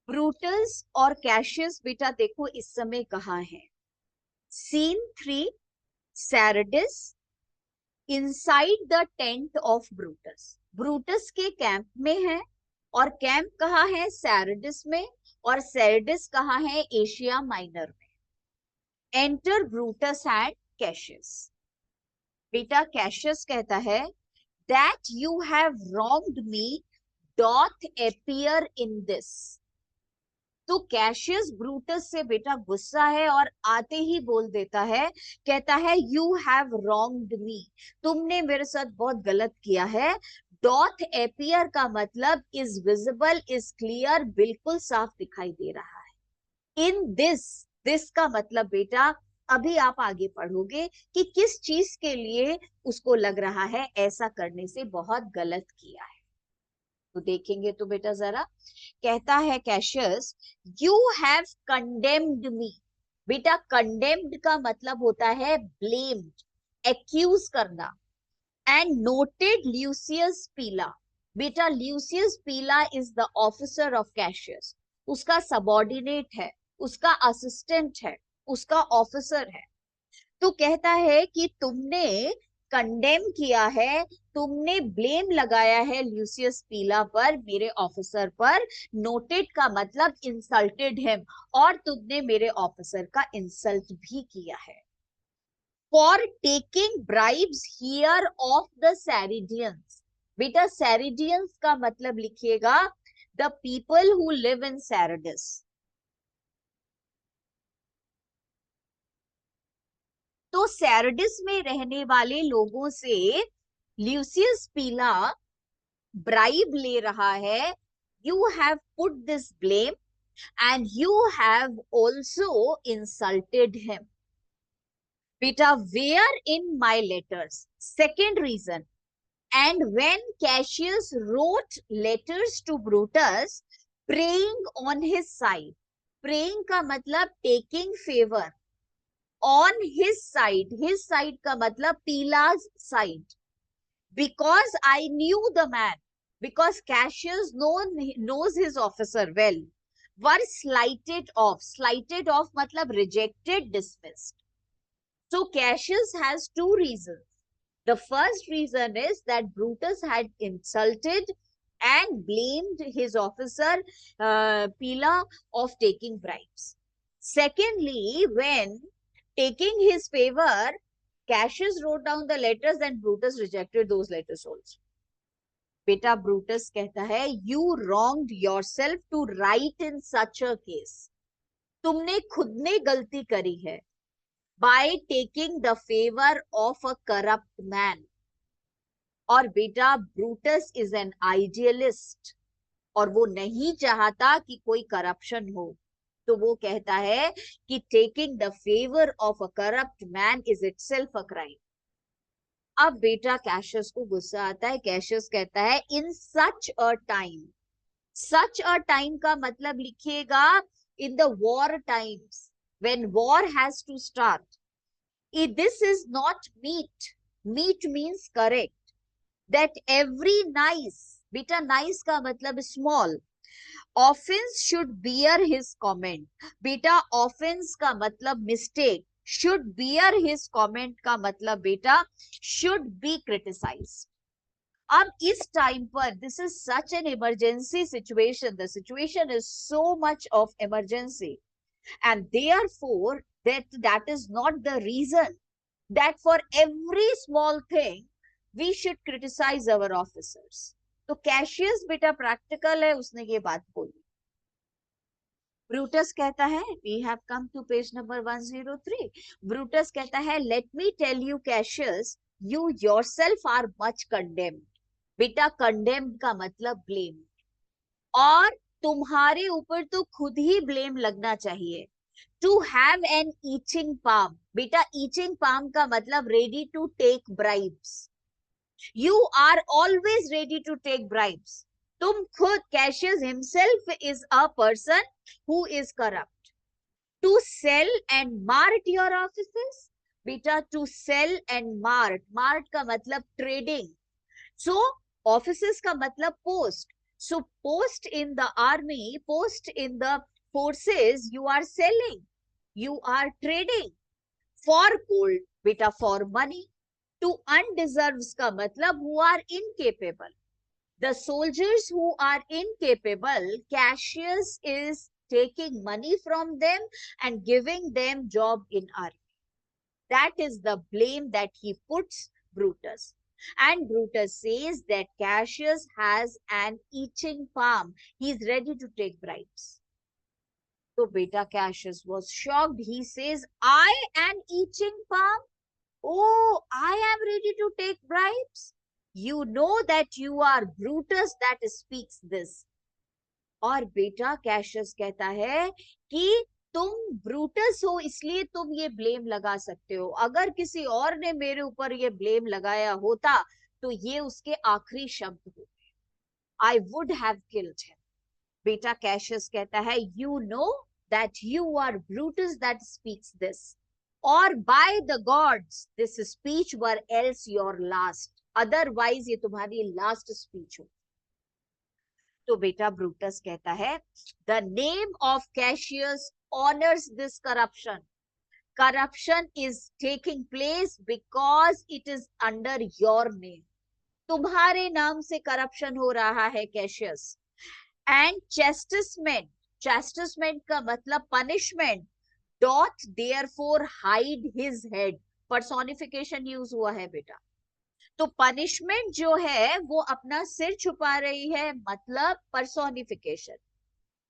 Brutus और Cassius बेटा देखो इस समय कहाँ है? Scene 3, Sardis inside the tent of Brutus. Brutus के कैंप में है, और कैंप कहाँ है? सैरडिस में, और सैरडिस कहाँ है? एशिया माइनर में। Enter Brutus and Cassius. बेटा कैशियस कहता है that you have wronged me doth appear in this। तो कैशियस ब्रूटस से बेटा गुस्सा है और आते ही बोल देता है, कहता है यू हैव रॉन्ग्ड मी, तुमने मेरे साथ बहुत गलत किया है। डॉथ एपियर का मतलब इज विजिबल, इज क्लियर, बिल्कुल साफ दिखाई दे रहा है। इन दिस का मतलब बेटा अभी आप आगे पढ़ोगे कि किस चीज के लिए उसको लग रहा है ऐसा करने से बहुत गलत किया है। तो देखेंगे तो बेटा जरा, कहता है कैशियस यू हैव कंडेम्ड मी। बेटा कंडेम्ड का मतलब होता है ब्लेम्ड, एक्यूज करना। एंड नोटेड ल्यूसियस पीला। बेटा ल्यूसियस पीला is the officer of Cassius, उसका सबॉर्डिनेट है, उसका असिस्टेंट है, उसका ऑफिसर है। तो कहता है कि तुमने कंडेम किया है, तुमने ब्लेम लगाया है ल्यूसियस पीला पर, मेरे ऑफिसर पर। नोटेड का मतलब इंसल्टेड हिम, और तुमने मेरे ऑफिसर का इंसल्ट भी किया है। For taking bribes here of the Sardians. बेटा सैरिडियंस का मतलब लिखिएगा the people who live in Sardis. तो सैरडिस में रहने वाले लोगों से ल्यूसियस पीला ब्राइब ले रहा है। You have put this blame and you have also insulted him. बेटा where in my letters, second reason. And when Cassius wrote letters to Brutus praying on his side. Praying का मतलब taking favour, on his side का मतलब पीला's साइड। Because I knew the man, because Cassius knows his officer well, were slighted off. Slighted off matlab rejected, dismissed. So Cassius has two reasons. The first reason is that Brutus had insulted and blamed his officer Pila of taking bribes. Secondly, when taking his favor, Cassius wrote down the letters and Brutus rejected those letters also. बेटा Brutus कहता है you wronged yourself to write in such a case. तुमने खुद ने गलती करी है by taking the favour of a corrupt man. और बेटा ब्रूटस इज एन आइडियलिस्ट, और वो नहीं चाहता कि कोई करप्शन हो। तो वो कहता है कि taking the favour of a corrupt man is itself a crime. अब बेटा कैशियस को गुस्सा आता है। कैशियस कहता है इन such a time. Such a time का मतलब लिखिएगा in the war times, when war has to start. This is not meet, meet means correct, that every nice. बेटा नाइस का मतलब small, offence should bear his comment. बेटा offence का मतलब mistake, should bear his comment का मतलब बेटा should be criticised. अब इस टाइम पर this is such an emergency situation, the situation is so much of emergency, and therefore that is not the reason that for every small thing we should criticize our officers। तो Cassius बेटा practical है, उसने ये बात बोली। Brutus कहता है we have come to page number 103। Brutus कहता है let me tell you Cassius you yourself are much condemned. बेटा कंडेम्ड का मतलब ब्लेम, और तुम्हारे ऊपर तो खुद ही ब्लेम लगना चाहिए। To have an itching palm. बेटा ईचिंग पाम का मतलब ready to take bribes. You are always ready to take bribes. तुम खुद, Cassius himself is a person who is corrupt. To sell and mart your offices. बेटा to sell and mart, mart का मतलब trading. So offices का मतलब post. So post in the army, post in the forces, you are selling, you are trading for gold, beta, for money. To undeserves का मतलब who are incapable. The soldiers who are incapable, Cassius is taking money from them and giving them job in army. That is the blame that he puts Brutus. And Brutus says that Cassius has an itching palm. He is ready to take bribes. So Beta Cassius was shocked. He says, I an itching palm? Oh, I am ready to take bribes. You know that you are Brutus that speaks this. और बेटा Cassius कहता है कि तुम Brutus हो इसलिए तुम ये ब्लेम लगा सकते हो, अगर किसी और ने मेरे ऊपर ये ब्लेम लगाया होता तो ये उसके आखिरी शब्द होते. I would have killed him. बेटा कैशियस कहता है you know that you are Brutus that speaks this, और by the gods this speech were else your last, otherwise ये तुम्हारी लास्ट स्पीच हो. तो बेटा ब्रूटस कहता है the name of Cassius honours this corruption. Corruption is taking place because it is under your name. तुम्हारे नाम से करप्शन हो रहा है कैशियस. एंड चेस्टिसमेंट, चेस्टिसमेंट का मतलब punishment, dot therefore hide his head. Personification use हुआ है बेटा. तो पनिशमेंट जो है वो अपना सिर छुपा रही है, मतलब पर्सोनिफिकेशन.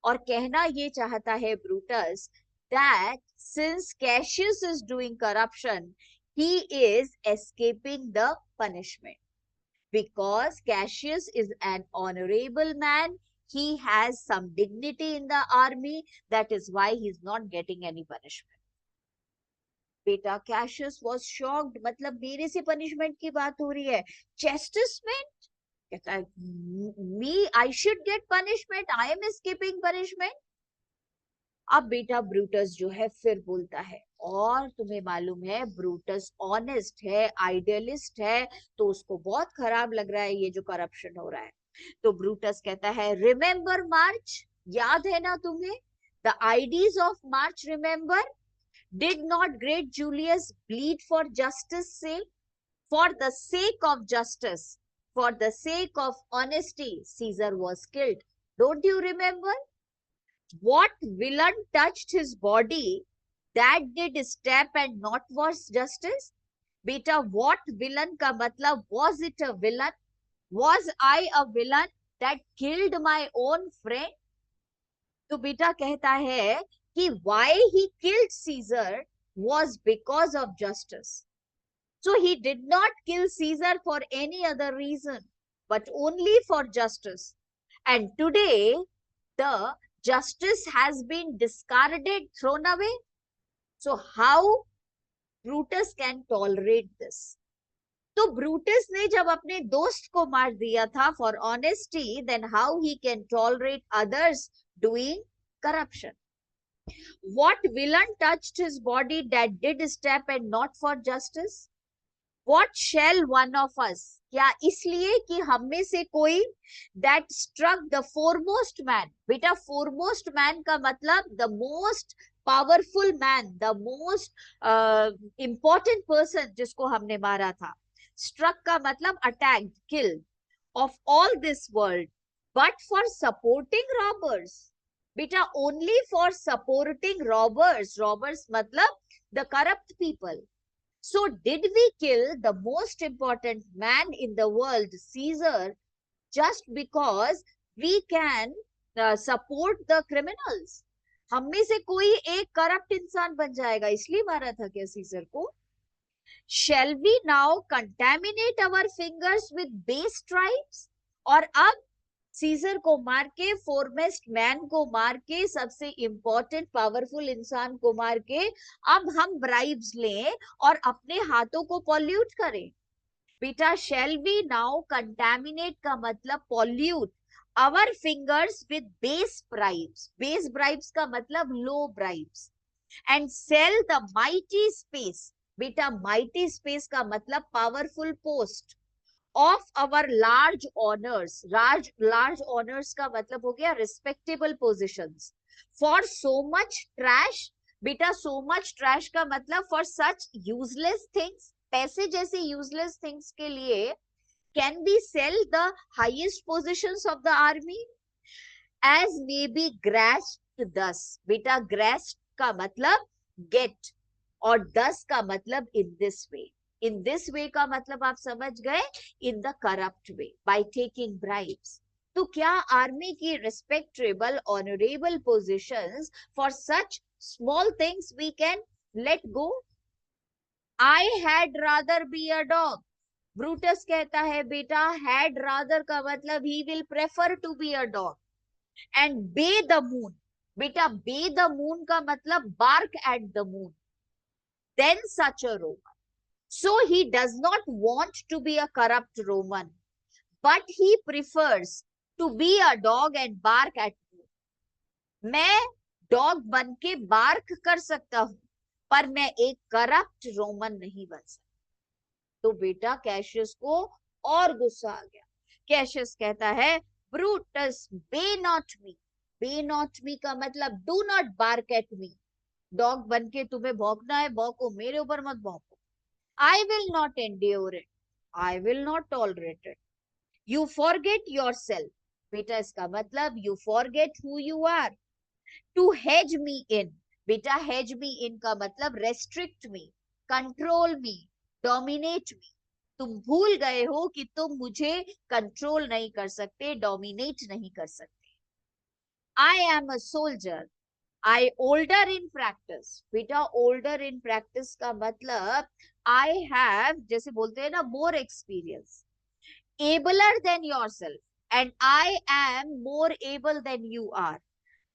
और कहना ये चाहता है Brutus that since Cassius is doing corruption, he is escaping the punishment. Because Cassius is an honorable man, he has some dignity in the army, that is why he is not getting any punishment. बेटा Cassius was shocked, मतलब मेरे से punishment की बात हो रही है. Chastisement कहता है me I should get punishment, I am escaping punishment. अब बेटा ब्रूटस जो है फिर बोलता है, और तुम्हें मालूम है ब्रूटस ऑनेस्ट है, आइडियलिस्ट है, तो उसको बहुत खराब लग रहा है ये जो करप्शन हो रहा है. तो ब्रूटस कहता है रिमेंबर मार्च, याद है ना तुम्हें, the ideas of March remember. Did not great Julius bleed for justice' sake? For the sake of justice, for the sake of honesty, Caesar was killed. Don't you remember? What villain touched his body that did step and not was justice? Beta, what villain का मतलब, was it a villain? Was I a villain that killed my own friend? तो बेटा कहता है कि why he killed Caesar was because of justice. So he did not kill Caesar for any other reason, but only for justice. And today, the justice has been discarded, thrown away. So how Brutus can tolerate this? तो Brutus ने जब अपने दोस्त को मार दिया था for honesty, then how he can tolerate others doing corruption? What villain touched his body that did step and not for justice? What shall one of us? क्या इसलिए कि हम में से कोई that struck the foremost man. बेटा foremost man का मतलब the most powerful man, the most important person जिसको हमने मारा था. Struck का मतलब attacked, killed, of all this world, but for supporting robbers. बेटा only for supporting robbers. Robbers मतलब the corrupt people. So did we kill the most important man in the world, Caesar, just because we can support the criminals? हम में से कोई एक corrupt इंसान बन जाएगा इसलिए मारा था क्या सीजर को? Shall we now contaminate our fingers with base stripes? और अब सीजर को मार के, फोरमेस्ट मैन को मार के, सबसे इंपॉर्टेंट पावरफुल इंसान को मार के अब हम ब्राइब्स लें और अपने हाथों को पॉल्यूट करें? बेटा shall we now contaminate का मतलब pollute our fingers with base bribes. Base bribes का मतलब low bribes. And sell the mighty space. बेटा mighty space का मतलब powerful post of our large honors. Large honors का मतलब हो गया respectable positions. For so much trash, बेटा so much trash का मतलब for such useless things, पैसे जैसे useless things के लिए can we sell the highest positions of the army? As may be grasped thus, बेटा grasped का मतलब get और thus का मतलब in this way. In this way का मतलब आप समझ गए, in the corrupt way, by taking bribes. तो क्या आर्मी की respectable, honorable positions for such small things we can let go? I had rather be a dog. Brutus कहता है बेटा had rather का मतलब he will prefer to be a dog. And bay the moon, बेटा bay the moon का मतलब bark at the moon, then such a Roman. So he does not want to be a corrupt Roman, but he prefers to be a dog and bark at moon. मैं dog बन के bark कर सकता हूं, पर मैं एक corrupt Roman नहीं बन सकता. तो बेटा कैशियस को और गुस्सा आ गया. कैशियस कहता है Brutus bay not me. Bay not me का मतलब do not bark at me. Dog बन के तुम्हें भौंकना है, भौंको, मेरे ऊपर मत भौंको. I will not endure it, I will not tolerate it. You forget yourself. बेटा इसका मतलब you forget who you are. To hedge me in. बेटा हेज मी इन का मतलब restrict me, control me, dominate me. तुम भूल गए हो कि तुम मुझे कंट्रोल नहीं कर सकते, डोमिनेट नहीं कर सकते. I am a soldier, I older in practice. बेटा ओल्डर इन प्रैक्टिस का मतलब आई हैव, जैसे बोलते हैं ना, more experience. Abler than yourself, and I am more able than you are.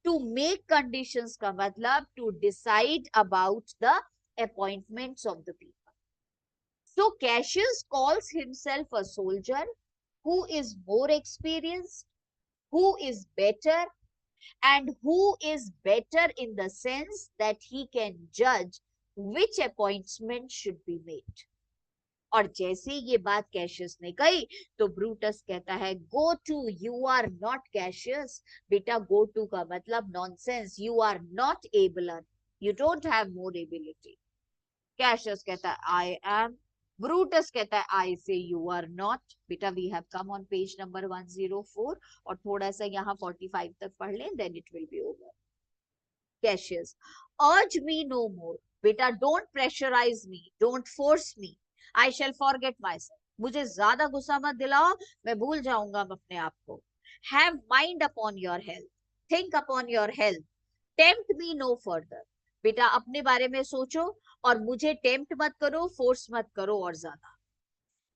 To make conditions का मतलब to decide about the appointments of the people. So Cassius calls himself a soldier who is more experienced, who is better, and who is better in the sense that he can judge which appointment should be made. और जैसे ये बात Cassius ने कही तो Brutus कहता है go to, you are not Cassius. बेटा गो टू का मतलब nonsense, you are not abler, you don't have more ability. Cassius कहता है आई एम. ब्रूटस कहता है I say you are not. बेटा we have come on page number 104 और थोड़ा सा यहाँ 45 तक पढ़ लें, then it will be over. Cassius urge me no more. बेटा don't pressurise me, don't force me, I shall forget myself. मुझे ज्यादा गुस्सा मत दिलाओ, मैं भूल जाऊंगा अपने आप को. Have mind upon your health, think upon your health. Tempt me know further. बेटा अपने बारे में सोचो और मुझे टेम्प्ट मत करो, फोर्स मत करो और ज्यादा.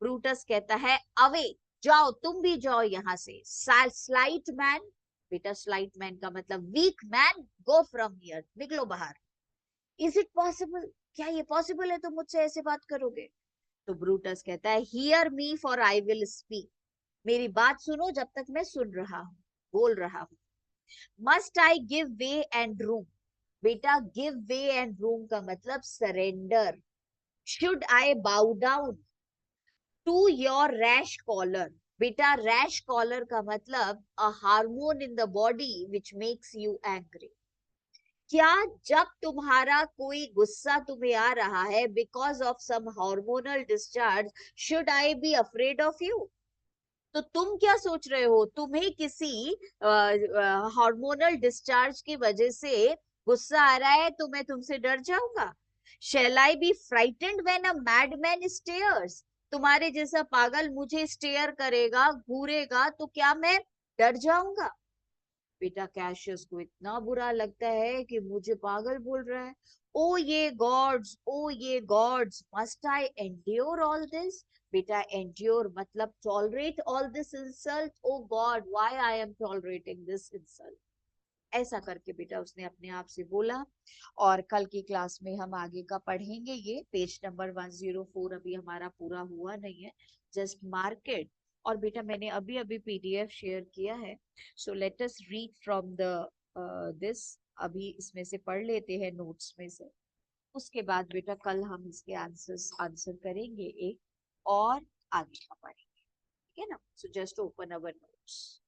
ब्रूटस कहता है अवे, जाओ, तुम भी जाओ यहां से. Slight man. बेटा स्लाइट मैन का मतलब weak man, go from here, निकलो बाहर. इज इट पॉसिबल, क्या ये पॉसिबल है तुम मुझसे ऐसे बात करोगे? तो ब्रूटस कहता है hear me for I will speak. मेरी बात सुनो जब तक मैं सुन रहा हूं, बोल रहा हूं. Must I give way and room. बेटा गिव वे एंड रूम का मतलब surrender. Should I bow down to your rash choler. बेटा रैश कॉलर का मतलब a hormone in the body which makes you angry. क्या जब तुम्हारा कोई गुस्सा तुम्हें आ रहा है because of some hormonal discharge, should I be afraid of you? तो तुम क्या सोच रहे हो, तुम्हें किसी हार्मोनल डिस्चार्ज की वजह से गुस्सा आ रहा है तो मैं तुमसे डर जाऊंगा? Shall I be frightened when a madman stares? तुम्हारे जैसा पागल मुझे स्टेयर करेगा, घूरेगा, तो क्या मैं डर जाऊंगा? बेटा कैशियस को इतना बुरा लगता है कि मुझे पागल बोल रहा है. ओ ye gods, O ye gods, must I endure all this. बेटा एंड्योर मतलब tolerate all this insult. O God, why I am tolerating this insult. ऐसा करके बेटा उसने अपने आप से बोला. और कल की क्लास में हम आगे का पढ़ेंगे. ये पेज नंबर 104 अभी हमारा पूरा हुआ नहीं है, जस्ट मार्केट. और बेटा मैंने अभी अभी पीडीएफ शेयर किया है, so let us read from the this. अभी इसमें से पढ़ लेते हैं नोट्स में से, उसके बाद बेटा कल हम इसके आंसर करेंगे एक और आगे का पढ़ेंगे. है ना. So just open our notes.